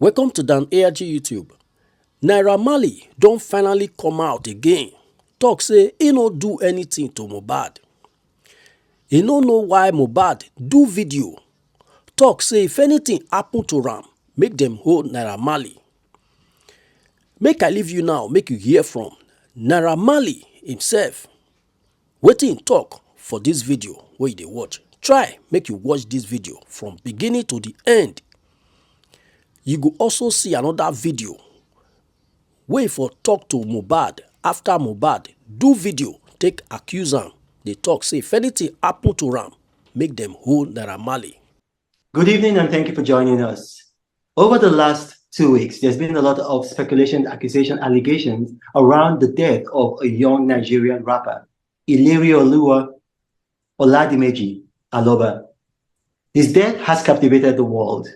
Welcome to Dan ARG YouTube. Naira Marley don finally come out again. Talk say he no do anything to MohBad. He no know why MohBad do video. Talk say if anything happen to am, make them hold Naira Marley. Make I leave you now, make you hear from Naira Marley himself. Wetin him talk for this video wey you dey watch. Try make you watch this video from beginning to the end. You go also see another video wey for talk to MohBad after MohBad do video take accuse am. Dey talk say if anything happen to am, make them hold Naira Marley. Good evening and thank you for joining us. Over the last 2 weeks, there's been a lot of speculation, accusation, allegations around the death of a young Nigerian rapper, Ilerioluwa Oladimeji Aloba. His death has captivated the world.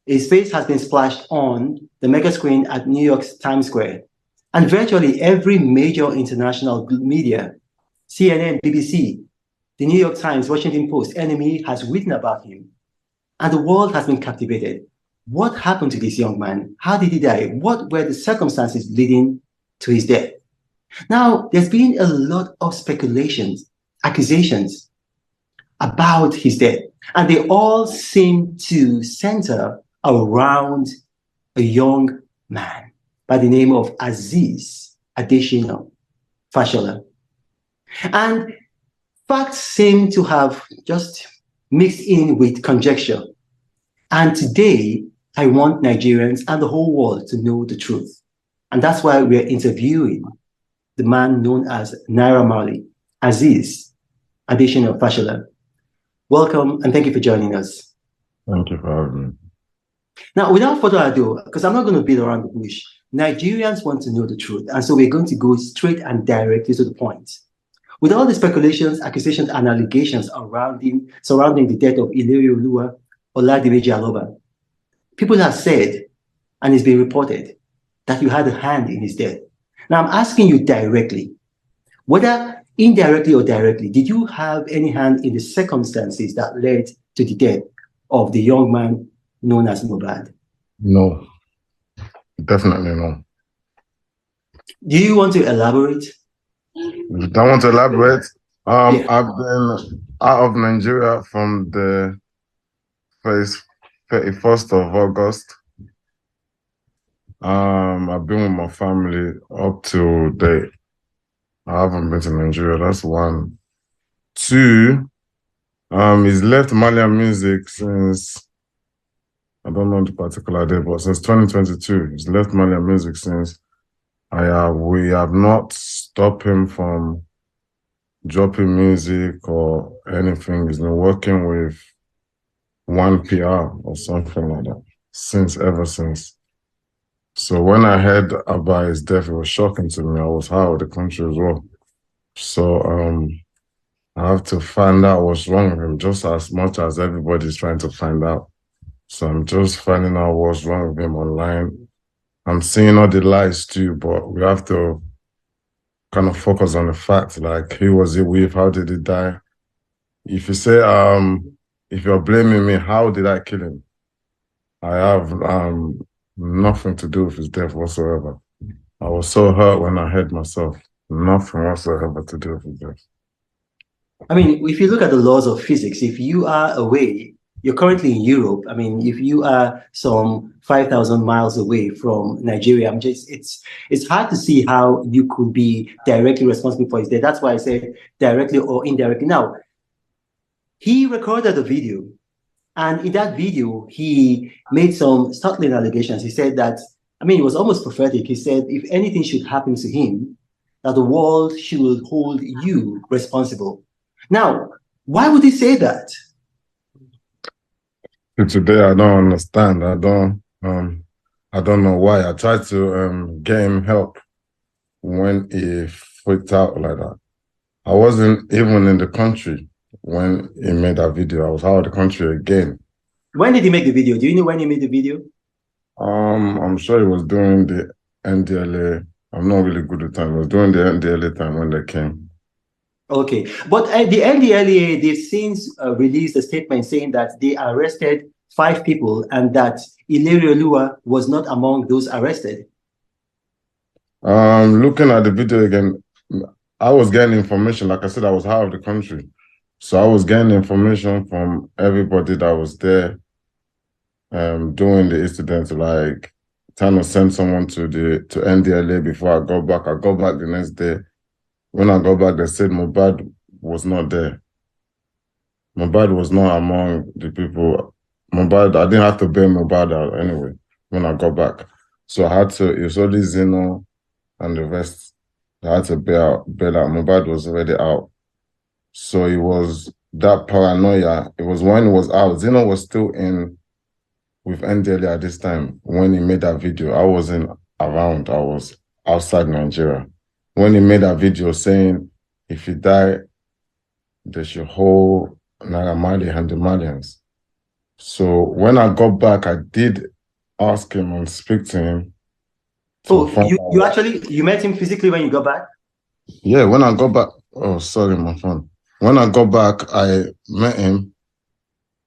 His face has been splashed on the mega screen at New York's Times Square, and virtually every major international media, CNN, BBC, the New York Times, Washington Post, NME has written about him. And the world has been captivated. What happened to this young man? How did he die? What were the circumstances leading to his death? Now, there's been a lot of speculations, accusations about his death, and they all seem to center around a young man by the name of Azeez Adesina Fashola. And facts seem to have just mixed in with conjecture. And today, I want Nigerians and the whole world to know the truth. And that's why we're interviewing the man known as Naira Marley, Azeez Adesina Fashola. Welcome and thank you for joining us. Thank you for having me. Now, without further ado, because I'm not going to beat around the bush, Nigerians want to know the truth. And so we're going to go straight and directly to the point. With all the speculations, accusations, and allegations surrounding the death of Ilerioluwa Oladimeji Aloba, people have said, and it's been reported, that you had a hand in his death. Now, I'm asking you directly, whether indirectly or directly, did you have any hand in the circumstances that led to the death of the young man known as MohBad? No, definitely no. Do you want to elaborate? If you don't want to elaborate, Yeah. I've been out of Nigeria from the 31st of August. I've been with my family up to date. I haven't been to Nigeria, that's one. Two, he's left Malian music since, I don't know the particular day, but since 2022. He's left Malian music since. We have not stopped him from dropping music or anything. He's been working with one PR or something like that ever since. So when I heard about his death, it was shocking to me. I was out of the country as well. So I have to find out what's wrong with him just as much as everybody's trying to find out. So I'm just finding out what's wrong with him online. I'm seeing all the lies too, but we have to kind of focus on the facts, like who was he with, how did he die? If you say, if you're blaming me, how did I kill him? I have nothing to do with his death whatsoever. I was so hurt when I heard myself. Nothing whatsoever to do with his death. I mean, if you look at the laws of physics, if you are away, you're currently in Europe. I mean, if you are some 5,000 miles away from Nigeria, it's hard to see how you could be directly responsible for his death. That's why I said directly or indirectly. Now, he recorded a video, and in that video, he made some startling allegations. He said that, I mean, it was almost prophetic. He said, if anything should happen to him, that the world should hold you responsible. Now, why would he say that? Today, I don't understand. I don't know why. I tried to get him help when he freaked out like that. I wasn't even in the country when he made that video. I was out of the country again. When did he make the video? Do you know when he made the video? I'm sure he was doing the NDLA. I'm not really good at time. He was doing the NDLA time when they came. Okay, but the NDLA, they've since released a statement saying that they arrested 5 people and that Ilerioluwa was not among those arrested? Looking at the video again, I was getting information. Like I said, I was out of the country. So I was getting information from everybody that was there during the incident, like trying to send someone to NDLA before I got back. I got back the next day. When I got back, they said MohBad was not there. MohBad was not among the people. MohBad, I didn't have to bail MohBad out anyway when I got back. So I had to, it was only Zeno and the rest. I had to bail out. MohBad was already out. So it was that paranoia. It was when it was out. Zeno was still in with NDLA at this time when he made that video. I wasn't around. I was outside Nigeria. When he made that video saying, if you die, they should hold Naira Marley and the Malians. So when I got back, I did ask him and speak to him. So you met him physically when you got back? Yeah, when I got back, oh, sorry, my phone. When I got back, I met him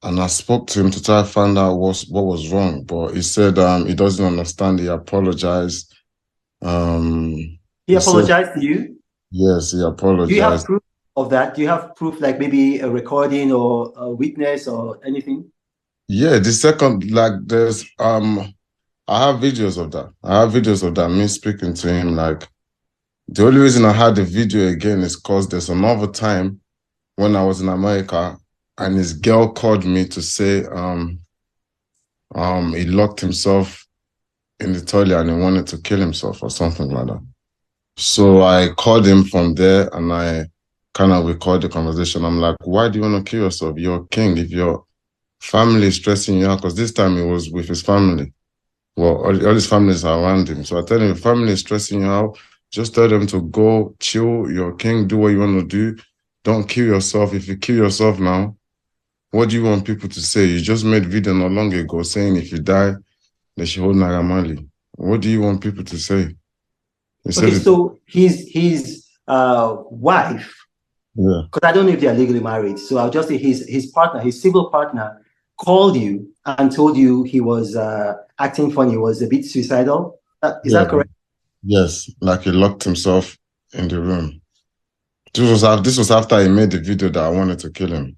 and I spoke to him to try to find out what was wrong. But he said he doesn't understand. He apologized. He apologized to you? Yes, he apologized. Do you have proof of that? Do you have proof, like maybe a recording or a witness or anything? Yeah, the second, like there's I have videos of that. I have videos of that, me speaking to him. Like, the only reason I had the video again is because there's another time when I was in America and his girl called me to say he locked himself in the toilet and he wanted to kill himself or something like that. So I called him from there and I kind of recorded the conversation. I'm like, why do you want to kill yourself? You're a king. If your family is stressing you out, because this time he was with his family. Well, all his families are around him. So I tell him, if family is stressing you out, just tell them to go chill. You're a king. Do what you want to do. Don't kill yourself. If you kill yourself now, what do you want people to say? You just made video not long ago saying if you die, they should hold Naira Marley. What do you want people to say? Okay, so his wife, yeah, because I don't know if they are legally married, so I'll just say his partner, his civil partner, called you and told you he was acting funny, was a bit suicidal. Is that correct? Yes, like he locked himself in the room. This was after he made the video that I wanted to kill him.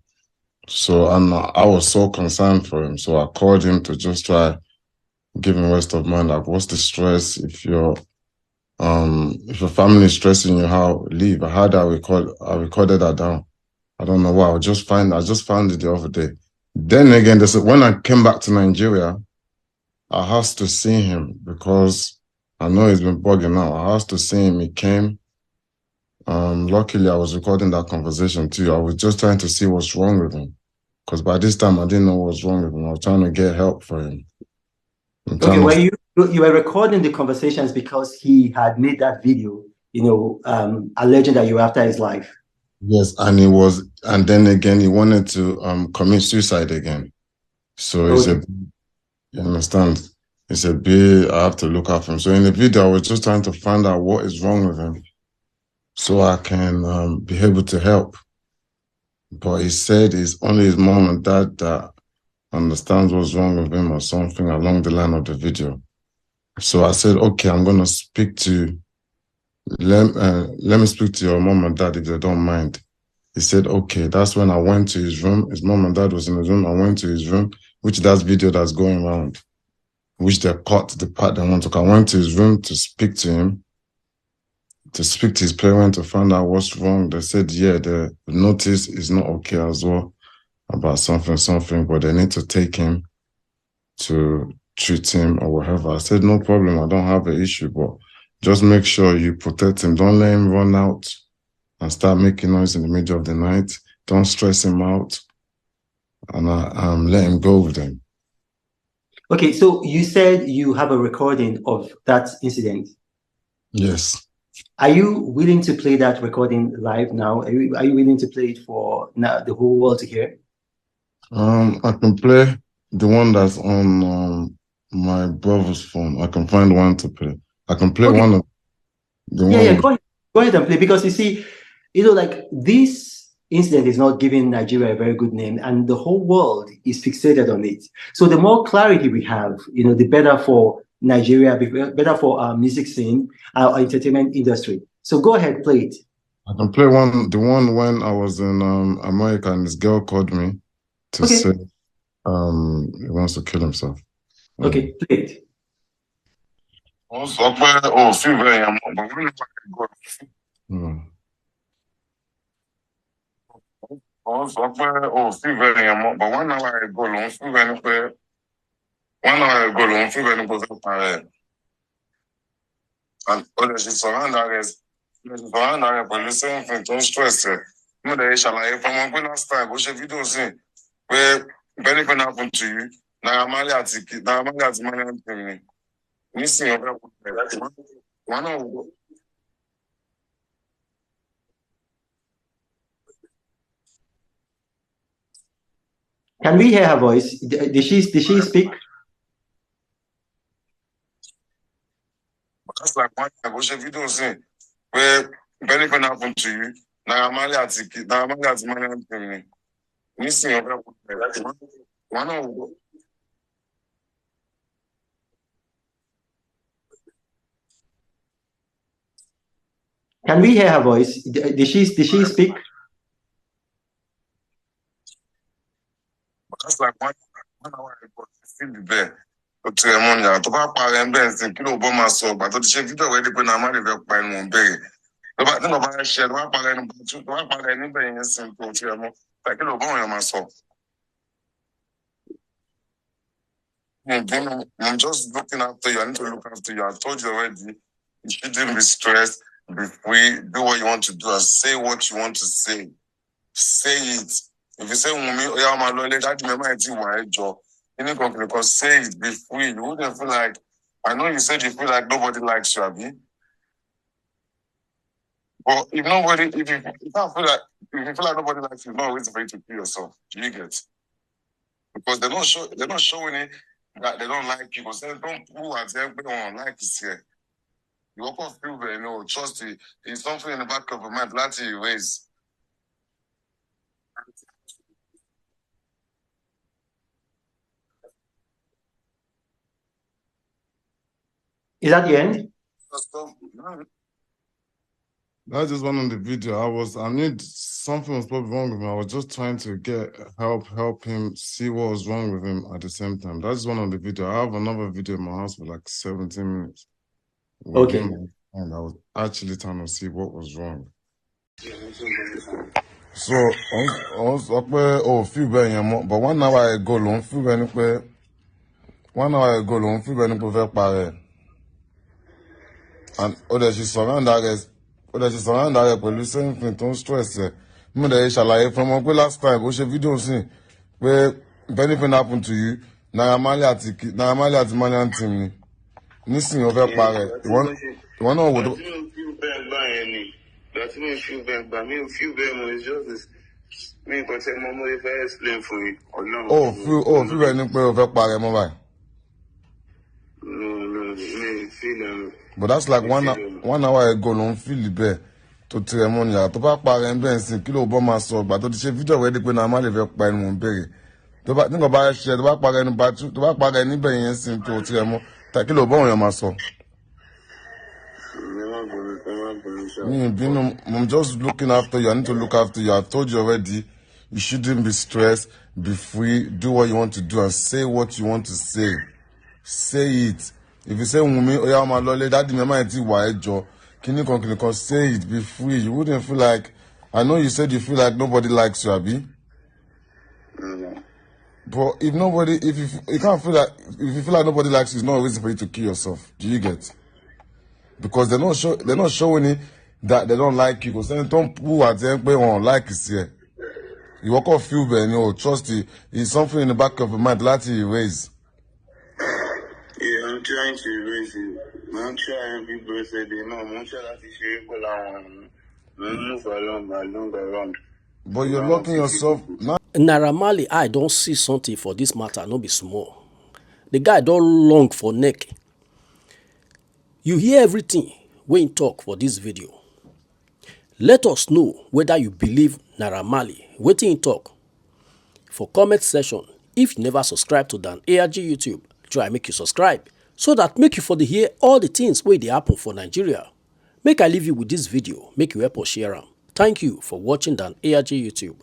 So I was so concerned for him. So I called him to just try give him rest of mind. Like, what's the stress? If your family is stressing you out, leave. I recorded that down. I don't know why. I just found it the other day. Then again, when I came back to Nigeria, I asked to see him because I know he's been bugging out. I asked to see him. He came. Luckily, I was recording that conversation too. I was just trying to see what's wrong with him. Because by this time, I didn't know what was wrong with him. I was trying to get help for him. Okay, well, you were recording the conversations because he had made that video, alleging that you were after his life. Yes, and then again, he wanted to commit suicide again. So you understand? He said, I have to look after him. So in the video, I was just trying to find out what is wrong with him so I can be able to help. But he said it's only his mom and dad that understands what's wrong with him or something along the line of the video. So I said, okay, I'm going to speak to, let me speak to your mom and dad if they don't mind. He said, okay. That's when I went to his room. His mom and dad was in his room. I went to his room, which that's video that's going around, which they cut the part they want to. I went to his room to speak to him, to speak to his parents to find out what's wrong. They said, yeah, the notice is not okay as well about something, but they need to take him to treat him or whatever. I said, no problem. I don't have an issue, but just make sure you protect him. Don't let him run out and start making noise in the middle of the night. Don't stress him out and let him go with them. Okay, so you said you have a recording of that incident. Yes. Are you willing to play that recording live now? Are you willing to play it for the whole world to hear? I can play the one that's on my brother's phone. I can find one to play. I can play one of the Go ahead and play, because you see, like this incident is not giving Nigeria a very good name, and the whole world is fixated on it. So the more clarity we have, the better for Nigeria, better for our music scene, our entertainment industry. So go ahead, play it. I can play the one when I was in America and this girl called me to say he wants to kill himself. Okay, play it. But 1 hour ago, and she's surrounded by the same thing, don't stress it. Last time, video where anything happened to you, Naira Marley at money. Missing one of. Can we hear her voice? Did she speak? That's like one video where anything happened to you, Naira Marley at money. Missing one of. Can we hear her voice? Did she speak? That's like one hour ago, still be there. To a money, to buy power and bends, and kilo bomb so, but to check video where they put a money back by one bay. But then about share, one power and two, one power and bend, simple to a more, like kilo bomb my soul. I'm just looking after you. I need to look after you. I told you already. You shouldn't be stressed. We do what you want to do and say what you want to say. Say it. If you say, "Oh, my lord, that might be why job." You need to say it. Be free. You wouldn't feel like. I know you said you feel like nobody likes you, Abby. But if you can't feel like, if you feel like nobody likes you, it's not always for you to kill yourself. Do you get? Because they're not showing it that they don't like you. Because they don't prove that everyone likes you. You also feel that, trust it. It's something in the back of your mind that you raise. Is that the end? That's just one on the video. I knew something was probably wrong with him. I was just trying to get help him see what was wrong with him at the same time. That's just one on the video. I have another video in my house for like 17 minutes. Okay. And I was actually trying to see what was wrong. So, feel very but 1 hour ago, feel very 1 hour ago, feel very pare. And she's surrounded pẹ̀lú same tó ń stress ẹ̀. Mo dẹ̀ ṣàlàyé fún ọmọ pé last time ó ṣe fídíò sí pé if anything happen to you, Naira Marley àti Malian team ni. Nísìnyí ó fẹ́ parẹ́. Ìwọ náà wò tó. That me feel bad, but me feel bad more is just this. Me can take my money if I explain for you. Feel bad ni pé ó fẹ́ parẹ́ mọ́ báyìí. No, me feel But that's like 1 hour ago, ló ń feel bẹ́ẹ̀ tó tirẹ̀ mọ́ níyàrá tó bá parẹ́ ń bẹ́ẹ̀ sìn kí ló bọ́ máa sọ ọgbà tó ti ṣe fídíò rẹ̀ di pé Naira Marley fẹ́ pa ẹnu mò ń bèrè. Nígbà bá ṣe tó bá parẹ́ níbẹ̀ yẹn sìn tó tirẹ̀ mọ́ kí ló bọ́ òun yẹn máa sọ. I'm just looking after you. I need to look after you. I told you already. You shouldn't be stressed. Be free. Do what you want to do and say what you want to say. Say it. If you say my lord, daddy, my mind is why Joe. Can you say it? Be free. You wouldn't feel like. I know you said you feel like nobody likes you, Abi. But if you can't feel like, if you feel like nobody likes you, it's not a reason for you to kill yourself. Do you get? Because they're not showing it that they don't like you. Because they don't prove at them they won't like it here. You walk off feel bad, trust it. It's something in the back of your mind that you raise. Yeah, I'm trying to erase it. I'm trying people say they know. I'm trying to share people around. Move along around. But you're locking yourself now. Naira Marley, I don't see something for this matter, no be small. The guy don't long for neck. You hear everything when you talk for this video. Let us know whether you believe Naira Marley, wetin him talk? For comment section, if you never subscribe to Dan ARG YouTube, try make you subscribe so that make you for dey hear all the things wey dey happen for Nigeria. Make I leave you with this video, make you help us share am. Thank you for watching Dan ARG YouTube.